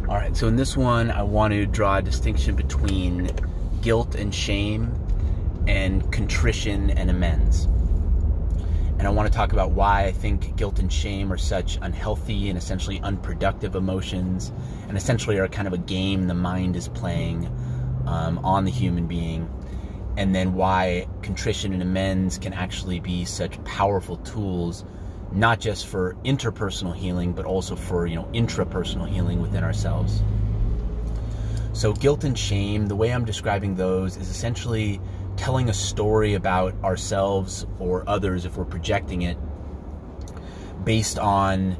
All right, so in this one, I want to draw a distinction between guilt and shame and contrition and amends. And I want to talk about why I think guilt and shame are such unhealthy and essentially unproductive emotions, and essentially are kind of a game the mind is playing on the human being. And then why contrition and amends can actually be such powerful tools, not just for interpersonal healing, but also for, intrapersonal healing within ourselves. So guilt and shame, the way I'm describing those is essentially telling a story about ourselves or others, if we're projecting it, based on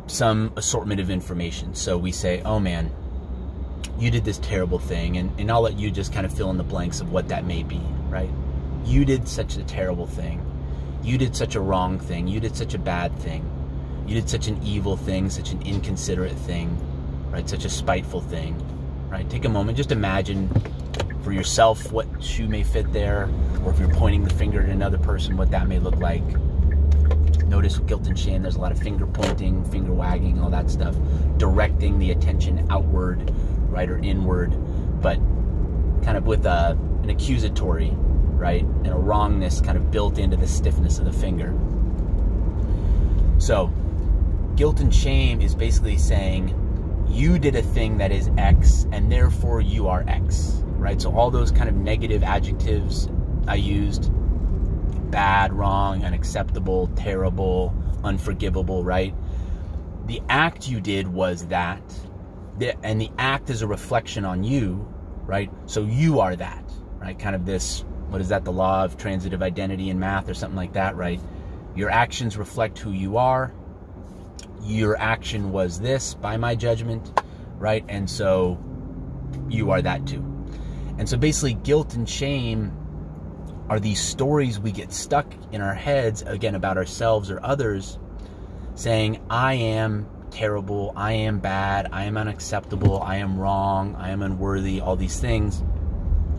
some assortment of information. So we say, oh man, you did this terrible thing, and I'll let you just kind of fill in the blanks of what that may be, right? You did such a terrible thing. You did such a wrong thing. You did such a bad thing. You did such an evil thing, such an inconsiderate thing, right? Such a spiteful thing, right? Take a moment, just imagine for yourself what shoe may fit there, or if you're pointing the finger at another person, what that may look like. Notice with guilt and shame, there's a lot of finger pointing, finger wagging, all that stuff, directing the attention outward, right, or inward, but kind of with an accusatory, right, and a wrongness kind of built into the stiffness of the finger. So guilt and shame is basically saying you did a thing that is X, and therefore you are X, right? So all those kind of negative adjectives I used, bad, wrong, unacceptable, terrible, unforgivable, right? The act you did was that, and the act is a reflection on you, right? So you are that, right? Kind of this, what is that, the law of transitive identity in math or something like that, right? Your actions reflect who you are. Your action was this, by my judgment, right? And so you are that too. And so basically guilt and shame are these stories we get stuck in our heads, again, about ourselves or others, saying, I am terrible, I am bad, I am unacceptable, I am wrong, I am unworthy, all these things.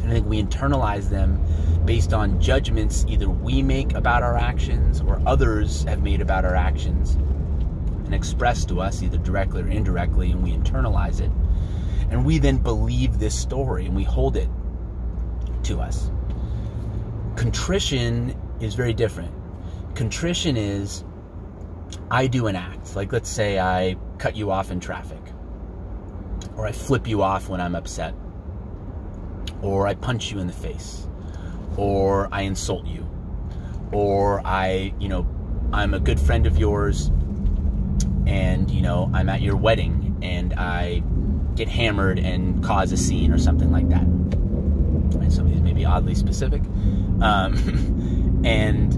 And I think we internalize them based on judgments either we make about our actions or others have made about our actions and expressed to us either directly or indirectly, and we internalize it. And we then believe this story and we hold it to us. Contrition is very different. Contrition is, I do an act. Like, let's say I cut you off in traffic, or I flip you off when I'm upset, or I punch you in the face, or I insult you, or I'm a good friend of yours, and, I'm at your wedding, and I get hammered and cause a scene or something like that. And some of these may be oddly specific. And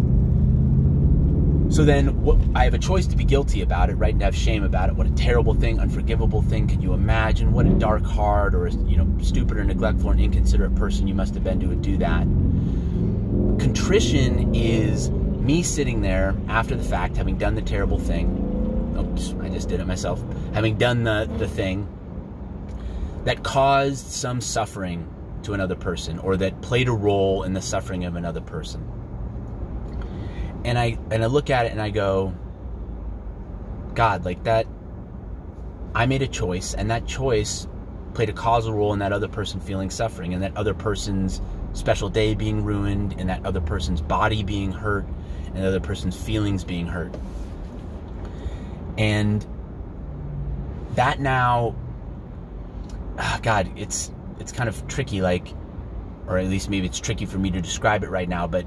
so then I have a choice to be guilty about it, right? And to have shame about it. What a terrible thing, unforgivable thing. Can you imagine what a dark heart or a stupid or neglectful or inconsiderate person you must have been to do that? Contrition is me sitting there after the fact, having done the terrible thing. Oops, I just did it myself. Having done the thing that caused some suffering to another person, or that played a role in the suffering of another person. And I look at it and I go, God, like that, I made a choice, and that choice played a causal role in that other person feeling suffering, and that other person's special day being ruined, and that other person's body being hurt, and the other person's feelings being hurt. And that now, God, it's kind of tricky, like, or at least maybe it's tricky for me to describe it right now, but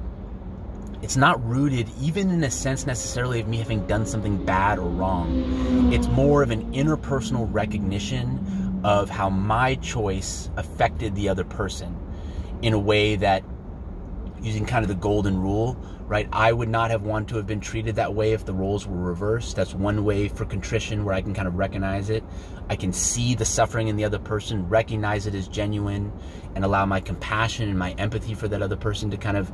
it's not rooted even in a sense necessarily of me having done something bad or wrong. It's more of an interpersonal recognition of how my choice affected the other person in a way that, using kind of the golden rule, right? I would not have wanted to have been treated that way if the roles were reversed. That's one way for contrition, where I can kind of recognize it. I can see the suffering in the other person, recognize it as genuine, and allow my compassion and my empathy for that other person to kind of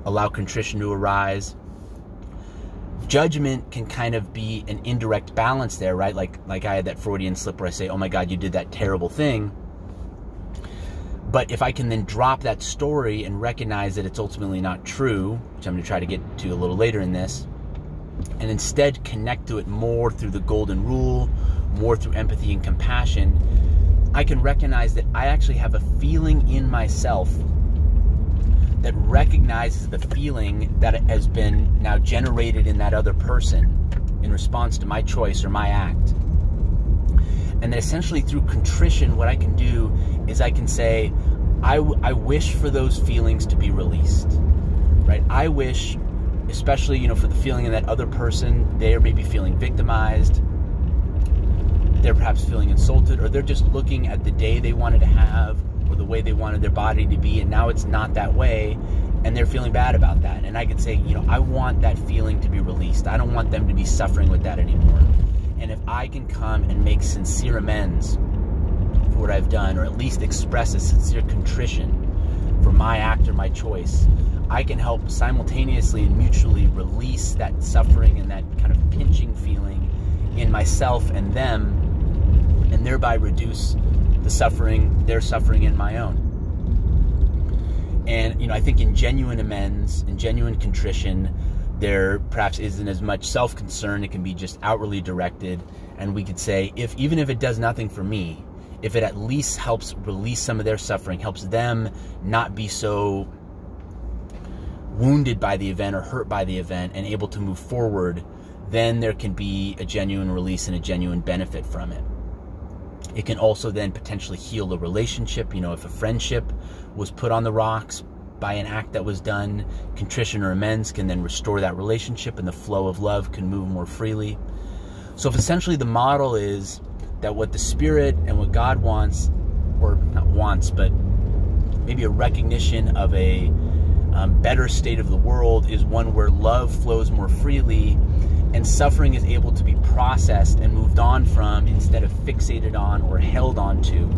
allow contrition to arise. Judgment can kind of be an indirect balance there, right? Like I had that Freudian slip where I say, oh my God, you did that terrible thing. But if I can then drop that story and recognize that it's ultimately not true, which I'm going to try to get to a little later in this, and instead connect to it more through the golden rule, more through empathy and compassion, I can recognize that I actually have a feeling in myself that recognizes the feeling that has been now generated in that other person in response to my choice or my act. And that essentially through contrition, what I can do is I can say, I wish for those feelings to be released, right? I wish, especially, for the feeling in that other person, they're maybe feeling victimized, they're perhaps feeling insulted, or they're just looking at the day they wanted to have or the way they wanted their body to be, and now it's not that way, and they're feeling bad about that. And I could say, I want that feeling to be released. I don't want them to be suffering with that anymore. And if I can come and make sincere amends for what I've done, or at least express a sincere contrition for my act or my choice, I can help simultaneously and mutually release that suffering and that kind of pinching feeling in myself and them, and thereby reduce the suffering, their suffering in my own. And, I think in genuine amends, in genuine contrition, there perhaps isn't as much self-concern. It can be just outwardly directed. And we could say, even if it does nothing for me, if it at least helps release some of their suffering, helps them not be so wounded by the event or hurt by the event and able to move forward, then there can be a genuine release and a genuine benefit from it. It can also then potentially heal a relationship. If a friendship was put on the rocks by an act that was done, contrition or amends can then restore that relationship, and the flow of love can move more freely. So if essentially the model is that what the Spirit and what God wants, or not wants, but maybe a recognition of a better state of the world, is one where love flows more freely and suffering is able to be processed and moved on from instead of fixated on or held on to.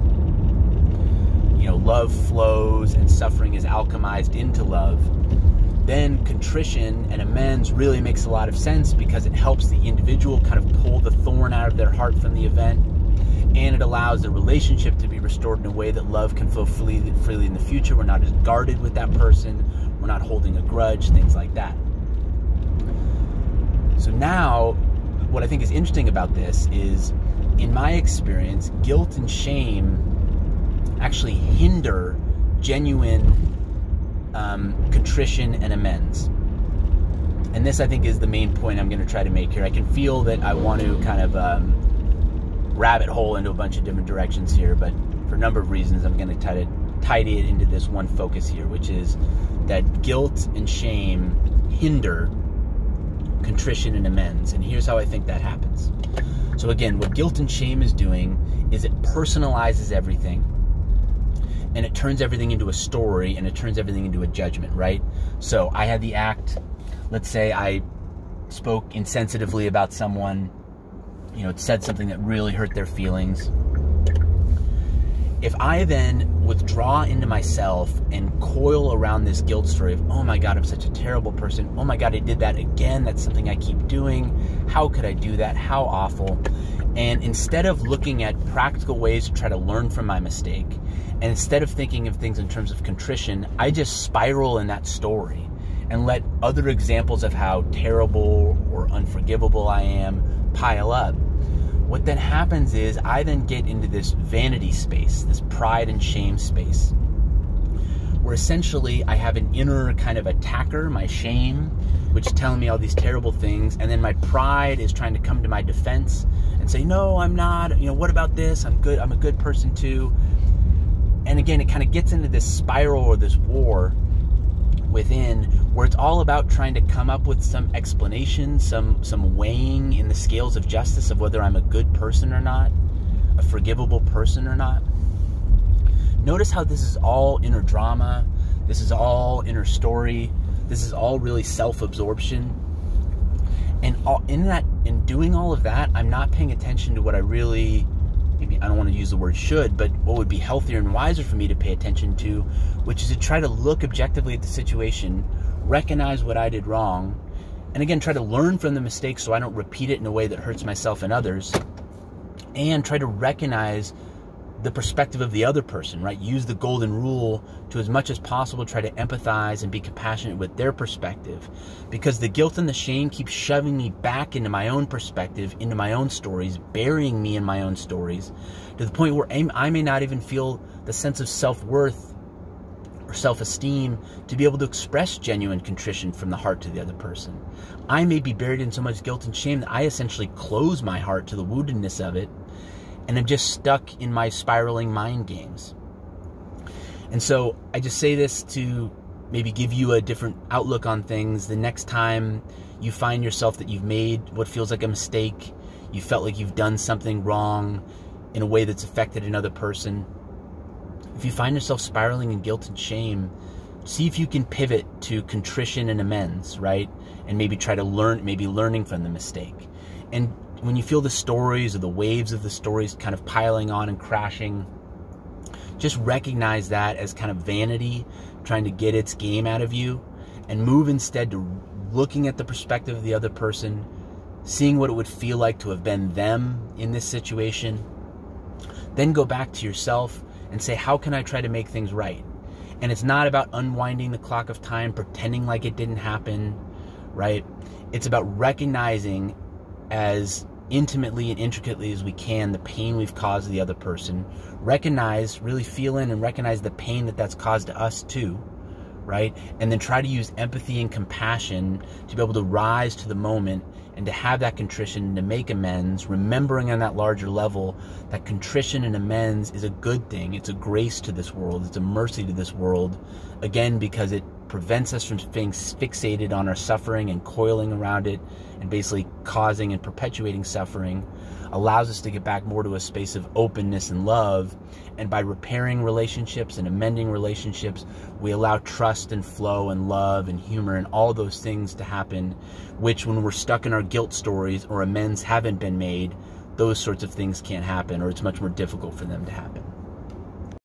Love flows and suffering is alchemized into love. Then contrition and amends really makes a lot of sense, because it helps the individual kind of pull the thorn out of their heart from the event, and it allows the relationship to be restored in a way that love can flow freely in the future. We're not as guarded with that person. We're not holding a grudge, things like that. So now, what I think is interesting about this is, in my experience, guilt and shame actually hinder genuine contrition and amends. And this, I think, is the main point I'm going to try to make here. I can feel that I want to kind of rabbit hole into a bunch of different directions here, but for a number of reasons, I'm going to try to tidy it into this one focus here, which is that guilt and shame hinder contrition and amends. And here's how I think that happens. So again, what guilt and shame is doing is it personalizes everything, and it turns everything into a story, and it turns everything into a judgment, right? So I had the act, let's say I spoke insensitively about someone, said something that really hurt their feelings. If I then withdraw into myself and coil around this guilt story of, oh my God, I'm such a terrible person. Oh my God, I did that again. That's something I keep doing. How could I do that? How awful. And instead of looking at practical ways to try to learn from my mistake, and instead of thinking of things in terms of contrition, I just spiral in that story and let other examples of how terrible or unforgivable I am pile up. What then happens is I then get into this vanity space, this pride and shame space, where essentially I have an inner kind of attacker, my shame, which is telling me all these terrible things, and then my pride is trying to come to my defense and say, no, I'm not, what about this? I'm good, I'm a good person too. And again, it kind of gets into this spiral or this war within, where it's all about trying to come up with some explanation, some weighing in the scales of justice of whether I'm a good person or not, a forgivable person or not. Notice how this is all inner drama, this is all inner story, this is all really self-absorption. And in doing all of that, I'm not paying attention to what I really, maybe I don't want to use the word should, but what would be healthier and wiser for me to pay attention to, which is to try to look objectively at the situation, recognize what I did wrong, and again, try to learn from the mistake so I don't repeat it in a way that hurts myself and others, and try to recognize the perspective of the other person, right? Use the golden rule to, as much as possible, try to empathize and be compassionate with their perspective, because the guilt and the shame keep shoving me back into my own perspective, into my own stories, burying me in my own stories, to the point where I may not even feel the sense of self-worth or self-esteem to be able to express genuine contrition from the heart to the other person. I may be buried in so much guilt and shame that I essentially close my heart to the woundedness of it, and I'm just stuck in my spiraling mind games. And so I just say this to maybe give you a different outlook on things. The next time you find yourself that you've made what feels like a mistake, you felt like you've done something wrong in a way that's affected another person, if you find yourself spiraling in guilt and shame, see if you can pivot to contrition and amends, right? And maybe try to learning from the mistake. And when you feel the stories or the waves of the stories kind of piling on and crashing, just recognize that as kind of vanity trying to get its game out of you, and move instead to looking at the perspective of the other person, seeing what it would feel like to have been them in this situation. Then go back to yourself and say, how can I try to make things right? And it's not about unwinding the clock of time, pretending like it didn't happen, right? It's about recognizing as intimately and intricately as we can the pain we've caused the other person. Recognize, really feel in and recognize the pain that that's caused to us too, right? And then try to use empathy and compassion to be able to rise to the moment and to have that contrition, to make amends, remembering on that larger level that contrition and amends is a good thing. It's a grace to this world. It's a mercy to this world. Again, because it prevents us from being fixated on our suffering and coiling around it and basically causing and perpetuating suffering, allows us to get back more to a space of openness and love. And by repairing relationships and amending relationships, we allow trust and flow and love and humor and all those things to happen, which when we're stuck in our guilt stories or amends haven't been made, those sorts of things can't happen, or it's much more difficult for them to happen.